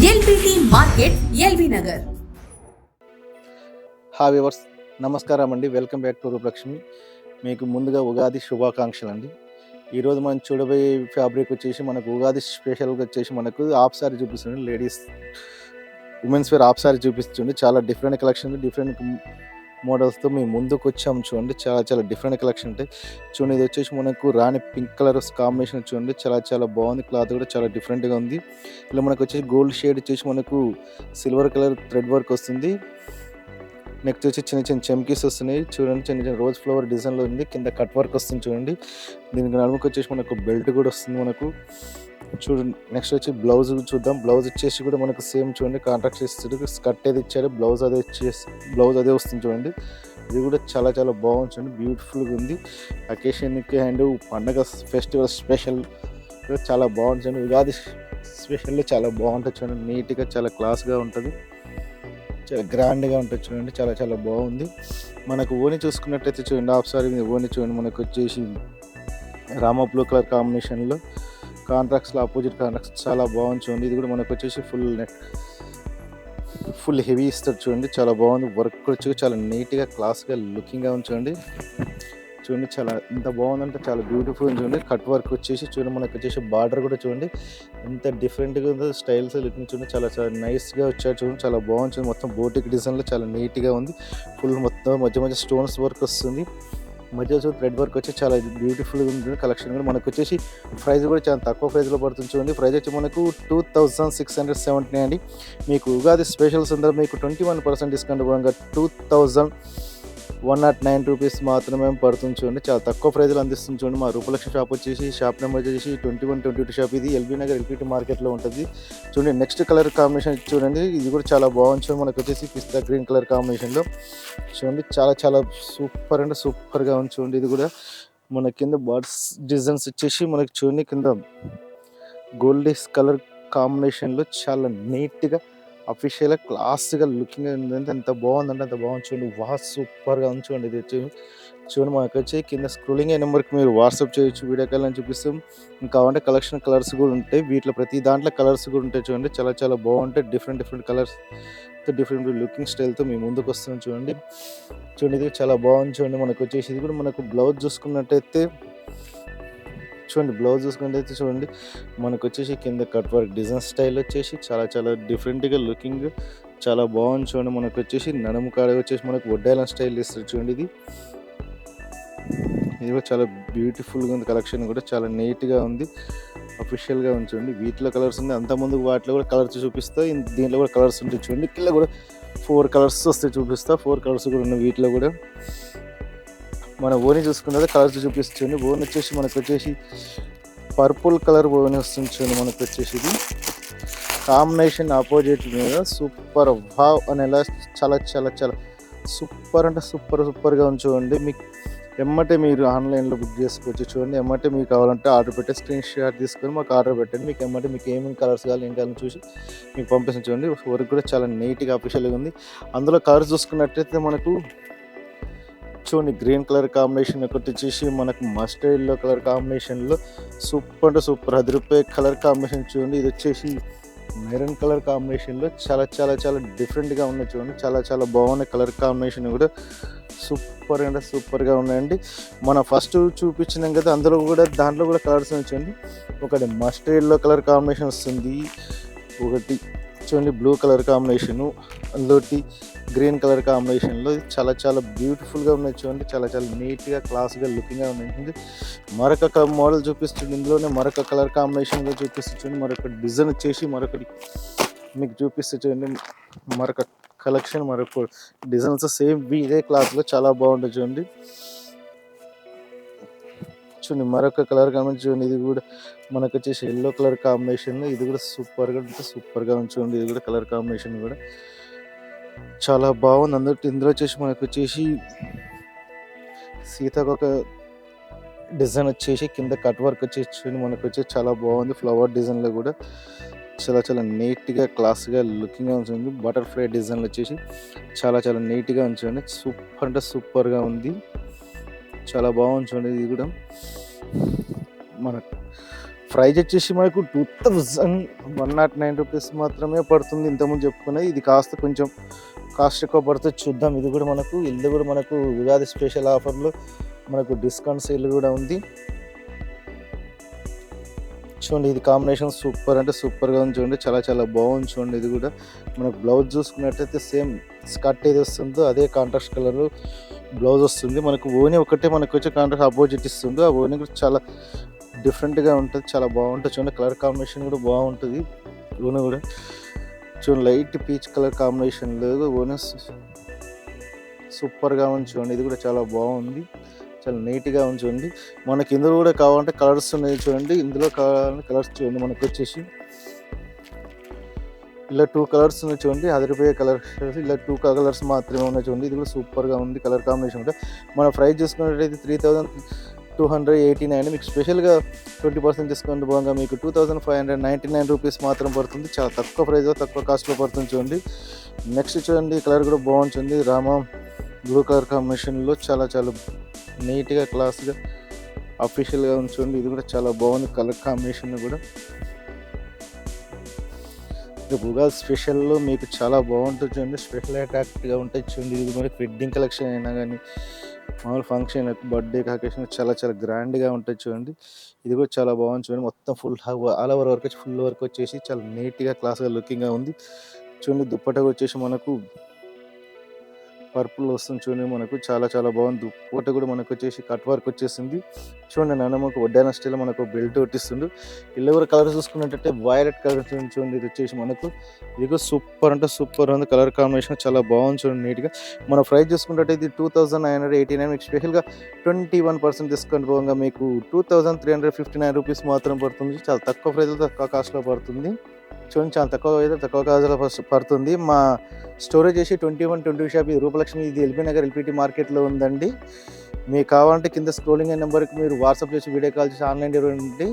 LBT market, LB Nagar. Hi viewers, నమస్కారం అండి. Welcome back to Rupalakshmi. మీకు ముందుగా ఉగాది శుభాకాంక్షలు అండి. ఈరోజు మనం చూడబోయే ఫ్యాబ్రిక్ వచ్చేసి మనకు ఉగాది స్పెషల్గా వచ్చేసి మనకు హాఫ్ సారీ చూపిస్తుంది. Ladies womens wear half sari చూపిస్తుంది. చాలా డిఫరెంట్ కలెక్షన్, డిఫరెంట్ మోడల్స్తో మేము ముందుకు వచ్చాము. చూడండి, చాలా డిఫరెంట్ కలెక్షన్ ఉంటాయి. చూడండి, ఇది వచ్చేసి మనకు రాణి పింక్ కలర్ కాంబినేషన్. చూడండి, చాలా బాగుంది. క్లాత్ కూడా చాలా డిఫరెంట్గా ఉంది. ఇలా మనకు వచ్చేసి గోల్డ్ షేడ్ వచ్చేసి మనకు సిల్వర్ కలర్ థ్రెడ్ వర్క్ వస్తుంది. నెక్స్ట్ వచ్చి చిన్న చెమ్కీస్ వస్తున్నాయి. చూడండి, చిన్న రోజ్ ఫ్లవర్ డిజైన్లో ఉంది. కింద కట్ వర్క్ వస్తుంది. చూడండి, దీనికి నడుముకి వచ్చేసి మనకు బెల్ట్ కూడా వస్తుంది మనకు. చూడండి, నెక్స్ట్ వచ్చి బ్లౌజ్ చూద్దాం. బ్లౌజ్ వచ్చేసి కూడా మనకు సేమ్ చూడండి, కాంట్రాక్ట్ ఇస్తాడు. స్కర్ట్ ఏది ఇచ్చాడు, బ్లౌజ్ అదే వస్తుంది. చూడండి, ఇది కూడా చాలా బాగుంది. చూడండి, బ్యూటిఫుల్గా ఉంది. అకేషన్కి అండ్ పండగ ఫెస్టివల్ స్పెషల్ చాలా బాగుంది. చూడండి, ఉగాది స్పెషల్లో చాలా బాగుంటుంది. చూడండి, నీట్గా చాలా క్లాస్గా ఉంటుంది, చాలా గ్రాండ్గా ఉంటుంది. చూడండి, చాలా బాగుంది. మనకు ఓని చూసుకున్నట్టయితే చూడండి, హాఫ్ సారీ మీద ఓని చూడండి, మనకు వచ్చేసి రామా బ్లూ కలర్ కాంబినేషన్లో కాంట్రాక్ట్స్లో ఆపోజిట్ కాంట్రాక్ట్స్ చాలా బాగుంది. చూడండి, ఇది కూడా మనకు వచ్చేసి ఫుల్ హెవీ ఇస్తారు. చూడండి, చాలా బాగుంది. వర్క్ వచ్చి చాలా నీట్గా క్లాస్గా లుకింగ్గా ఉంది. చూడండి, చాలా ఎంత బాగుందంటే చాలా బ్యూటిఫుల్. చూడండి, కట్ వర్క్ వచ్చేసి చూడండి, మనకు వచ్చేసి బార్డర్ కూడా చూడండి ఎంత డిఫరెంట్గా ఉందో. స్టైల్స్ లుకింగ్ చూడండి, చాలా నైస్గా వచ్చారు. చూడండి, చాలా బాగుంది. మొత్తం బోటిక్ డిజైన్లో చాలా నీట్గా ఉంది. ఫుల్ మొత్తం మధ్య స్టోన్స్ వర్క్ వస్తుంది. మధ్య థ్రెడ్ వర్క్ వచ్చి చాలా బ్యూటిఫుల్గా ఉంటుంది. కలెక్షన్ కూడా మనకు వచ్చేసి ప్రైస్ కూడా చాలా తక్కువ ప్రైస్లో పడుతుంది. చూడండి, ప్రైస్ వచ్చి మనకు 2670 అండి. మీకు ఉగాది స్పెషల్స్ అందరూ మీకు 21% డిస్కౌంట్ పోగా 2109 రూపీస్ మాత్రమే పడుతుంది. చూడండి, చాలా తక్కువ ప్రైజ్లో అందిస్తుంది. చూడండి, మా రూపలక్ష్మి షాప్ వచ్చేసి షాప్ నెంబర్ వచ్చేసి 2122 షాప్. ఇది ఎల్బీ నగర్ ఎల్బిటి మార్కెట్లో ఉంటుంది. చూడండి, నెక్స్ట్ కలర్ కాంబినేషన్ చూడండి, ఇది కూడా చాలా బాగుంది. చూడండి, మనకు వచ్చేసి పిస్తా గ్రీన్ కలర్ కాంబినేషన్లో చూడండి, చాలా సూపర్ అంటే సూపర్గా ఉంది. చూడండి, ఇది కూడా మన కింద బర్డ్స్ డిజైన్స్ వచ్చేసి మనకి చూడండి, కింద గోల్డిష్ కలర్ కాంబినేషన్లో చాలా నీట్గా అఫీషియల్గా క్లాస్గా లుకింగ్ ఉంది. ఎంత బాగుందంటే అంత బాగుంది. చూడండి, సూపర్గా ఉంది. చూడండి, ఇది వచ్చి చూడండి, మనకు వచ్చి కింద స్క్రోలింగ్ అయ్యే నెంబర్కి మీరు వాట్సాప్ చేయొచ్చు. వీడియో కాల్ అని చూపిస్తాం. ఇంకా కావాలంటే కలెక్షన్ కలర్స్ కూడా ఉంటాయి. వీటిలో ప్రతి దాంట్లో కలర్స్ కూడా ఉంటాయి. చూడండి, చాలా బాగుంటాయి. డిఫరెంట్ కలర్స్ డిఫరెంట్ లుకింగ్ స్టైల్తో మేము ముందుకు వస్తున్నాం. చూడండి, ఇది చాలా బాగుంది. చూడండి, మనకు వచ్చేసి ఇది కూడా మనకు బ్లౌజ్ చూసుకున్నట్టయితే చూడండి, మనకు వచ్చేసి కింద కట్ వర్క్ డిజైన్ స్టైల్ వచ్చేసి చాలా డిఫరెంట్గా లుకింగ్ చాలా బాగుంది. చూడండి, మనకు వచ్చేసి నడుము కాడ వచ్చేసి మనకు వడ్డాలం స్టైల్ ఇస్తారు. చూడండి, ఇది కూడా చాలా బ్యూటిఫుల్గా ఉంది. కలెక్షన్ కూడా చాలా నీట్గా ఉంది, అఫీషియల్గా ఉంది. చూడండి, వీటిలో కలర్స్ ఉంది. అంతకుముందు వాటిలో కూడా కలర్స్ చూపిస్తా, దీంట్లో కూడా కలర్స్ ఉంటాయి. చూడండి, కింద కూడా 4 కలర్స్ వస్తాయి, చూపిస్తా. 4 కలర్స్ కూడా ఉన్నాయి వీటిలో కూడా. మన ఓని చూసుకున్నది కలర్స్ చూపిస్తుంది. ఓని వచ్చేసి మనకు వచ్చేసి పర్పుల్ కలర్ ఓని వస్తుంది. చూడండి, మనకు వచ్చేసి ఇది కాంబినేషన్ ఆపోజిట్ మీద సూపర్ వావ్ అనేలా చాలా సూపర్ అంటే సూపర్గా ఉంది. చూడండి, మీకు ఎమ్మటే మీరు ఆన్లైన్లో బుక్ చేసుకోవచ్చు. చూడండి, ఎమ్మటే మీకు కావాలంటే ఆర్డర్ పెట్టి స్క్రీన్ షాట్ తీసుకొని మాకు ఆర్డర్ పెట్టండి. మీకు ఎమ్మటే మీకు ఏమేమి కలర్స్ కావాలి ఏం కావాలని చూసి మీకు పంపిస్తాను. చూడండి, వర్క్ కూడా చాలా నీట్గా అఫీషియల్గా ఉంది. అందులో కలర్స్ చూసుకున్నట్టయితే మనకు చూడండి, గ్రీన్ కలర్ కాంబినేషన్ ఒకటి వచ్చేసి మనకు మస్టర్డ్ ఎల్లో కలర్ కాంబినేషన్లో సూపర్ అంటే సూపర్ 10 రూపాయల కలర్ కాంబినేషన్. చూడండి, ఇది వచ్చేసి మెరూన్ కలర్ కాంబినేషన్లో చాలా డిఫరెంట్గా ఉన్నాయి. చూడండి, చాలా బాగున్నాయి. కలర్ కాంబినేషన్ కూడా సూపర్ అంటే సూపర్గా ఉన్నాయండి. మన ఫస్ట్ చూపించినాం కదా, దాంట్లో కూడా కలర్స్ చూడండి. ఒకటి మస్టర్డ్ ఎల్లో కలర్ కాంబినేషన్ వస్తుంది, ఒకటి చూడండి బ్లూ కలర్ కాంబినేషను, అందులోటి గ్రీన్ కలర్ కాంబినేషన్లో చాలా బ్యూటిఫుల్గా ఉన్నాయి. చూడండి, చాలా నీట్గా క్లాస్గా లుకింగ్గా ఉన్నాయి. మరొక మోడల్ చూపిస్తుంది. ఇందులోనే మరొక కలర్ కాంబినేషన్లో చూపిస్తుంది. మరొక డిజైన్ వచ్చేసి మరొకటి మీకు చూడండి, మరొక కలెక్షన్ మరొక డిజైన్స్ సేమ్ ఇదే క్లాత్లో చాలా బాగుంటుంది. చూడండి, మరొక కలర్ కాంబినేషన్ చూడండి, ఇది కూడా మనకు వచ్చేసి ఎల్లో కలర్ కాంబినేషన్. ఇది కూడా సూపర్గా ఉంది. చూడండి, ఇది కూడా కలర్ కాంబినేషన్ కూడా చాలా బాగుంది. ఇందులో వచ్చేసి మనకు వచ్చేసి సీతాకొక డిజైన్ వచ్చేసి కింద కట్ వర్క్ వచ్చేసి మనకు వచ్చేసి చాలా బాగుంది. ఫ్లవర్ డిజైన్లో కూడా చాలా నీట్గా క్లాస్గా లుకింగ్గా ఉంటుంది. బటర్ఫ్లై డిజైన్లు వచ్చేసి చాలా నీట్గా ఉంచండి. సూపర్ అంటే సూపర్గా ఉంది. చాలా బాగుంది చూడండి. ఇది కూడా మన ప్రైజ్ వచ్చేసి మనకు 2109 రూపీస్ మాత్రమే పడుతుంది. ఇంతకుముందు చెప్పుకున్నది ఇది కాస్త కొంచెం కాస్ట్ ఎక్కువ పడుతుంది. చూద్దాం. ఇది కూడా మనకు ఉగాది స్పెషల్ ఆఫర్లో మనకు డిస్కౌంట్ సేల్ కూడా ఉంది. చూడండి, ఇది కాంబినేషన్ సూపర్ అంటే సూపర్గా ఉంది. చూడండి, చాలా చాలా బాగుంది. చూడండి, ఇది కూడా మనకు బ్లౌజ్ చూసుకున్నట్టయితే సేమ్ స్కర్ట్ ఏది వస్తుందో అదే కాంట్రాస్ట్ కలర్ బ్లౌజ్ వస్తుంది. మనకు ఓని ఒకటే మనకు వచ్చే కాంట్రాస్ట్ అపోజిట్ ఇస్తుంది. ఆ ఓని కూడా చాలా డిఫరెంట్గా ఉంటుంది, చాలా బాగుంటుంది. చూడండి, కలర్ కాంబినేషన్ కూడా బాగుంటుంది. ఓని కూడా చూడండి, లైట్ పీచ్ కలర్ కాంబినేషన్లో ఓని సూపర్గా ఉంది. చూడండి, ఇది కూడా చాలా బాగుంది, చాలా నీట్గా ఉంది. చూడండి, మనకి ఇందులో కూడా కావాలంటే కలర్స్ ఉన్నాయి. చూడండి, ఇందులో కావాలంటే కలర్స్ చూడండి, మనకు వచ్చేసి ఇలా 2 కలర్స్ ఉన్నాయి. చూడండి, అదిరిపోయే కలర్స్ ఇలా 2 కలర్స్ మాత్రమే ఉన్నాయి. చూడండి, ఇది కూడా సూపర్గా ఉంది కలర్ కాంబినేషన్ కూడా. మన ప్రైస్ చూసుకున్నట్టయితే 3289. మీకు స్పెషల్గా 20% డిస్కౌంట్ పోగా మీకు 2599 రూపీస్ మాత్రం పడుతుంది. చాలా తక్కువ ప్రైస్లో తక్కువ కాస్ట్లో పడుతుంది. చూడండి, నెక్స్ట్ చూడండి, కలర్ కూడా బాగుంటుంది. రామా బ్లూ కలర్ కాంబినేషన్లో చాలా చాలా నీట్గా క్లాస్గా అఫీషియల్గా ఉంది. చూడండి, ఇది కూడా చాలా బాగుంది కలర్ కాంబినేషన్ కూడా. ఉగాది స్పెషల్లో మీకు చాలా బాగుంటుంది. చూడండి, స్పెషల్ అట్రాక్ట్గా ఉంటాయి. చూడండి, ఇది మరి వెడ్డింగ్ కలెక్షన్ అయినా కానీ మామూలు ఫంక్షన్ బర్త్డే అకేషన్ చాలా చాలా గ్రాండ్గా ఉంటుంది. చూడండి, ఇది కూడా చాలా బాగుంది. చూడండి, మొత్తం full all over work full work వచ్చేసి చాలా నీట్గా క్లాస్గా లుకింగ్గా ఉంది. చూడండి, దుప్పట వచ్చేసి మనకు పర్పుల్ వస్తుంది. చూడండి, మనకు చాలా చాలా బాగుంది. దుప్పట కూడా మనకు వచ్చేసి కట్ వర్క్ వచ్చేసింది. చూడండి, నన్నమ్మకు వడ్డాన స్టైల్ మనకు బెల్ట్ కొట్టిస్తుండు. ఇల్లు కూడా కలర్ చూసుకున్నట్టయితే వైలెట్ కలర్ చూడండి, ఇది వచ్చేసి మనకు ఇది కూడా సూపర్ అంటే సూపర్ ఉంది. కలర్ కాంబినేషన్ చాలా బాగుంది. చూడండి, నీట్గా మన ప్రైస్ చూసుకున్నట్టయితే ఇది 2989. మీకు స్పెషల్గా 21% డిస్కౌంట్ పోగా మీకు 2359 రూపీస్ మాత్రం పడుతుంది. చాలా తక్కువ ప్రైస్లో తక్కువ కాస్ట్లో పడుతుంది. చూడండి, చాలా తక్కువ అయితే తక్కువ కాజులో పడుతుంది. మా స్టోరేజ్ చేసి 2120 షాప్, ఇది రూపలక్ష్మి, ఇది ఎల్బీ నగర్ ఎల్పిటి మార్కెట్లో ఉందండి. మీకు కావాలంటే కింద స్క్రోలింగ్ అయిన నెంబర్కి మీరు వాట్సాప్ చేసి వీడియో కాల్ చేసి online delivery.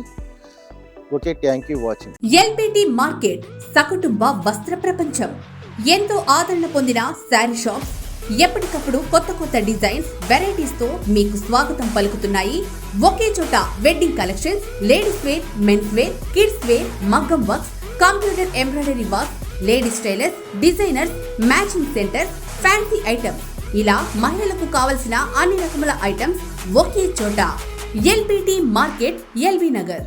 Okay, thank you watching. LPT market సకుటుంబ వస్త్ర ప్రపంచం. ఎంతో ఆదరణ పొందిన శారీ షాప్ ఎప్పటికప్పుడు కొత్త కొత్త డిజైన్స్ వెరైటీస్ తో మీకు స్వాగతం పలుకుతున్నాయి. ఒకే చోట wedding collections, ladies wear, men's wear, kids wear, మగ్గం works, computer embroidery work, ladies tailors, designers, matching centre, fancy items, ఇలా మహిళలకు కావలసిన అన్ని రకముల ఐటమ్స్ ఒకే చోట. LPT market, LB Nagar.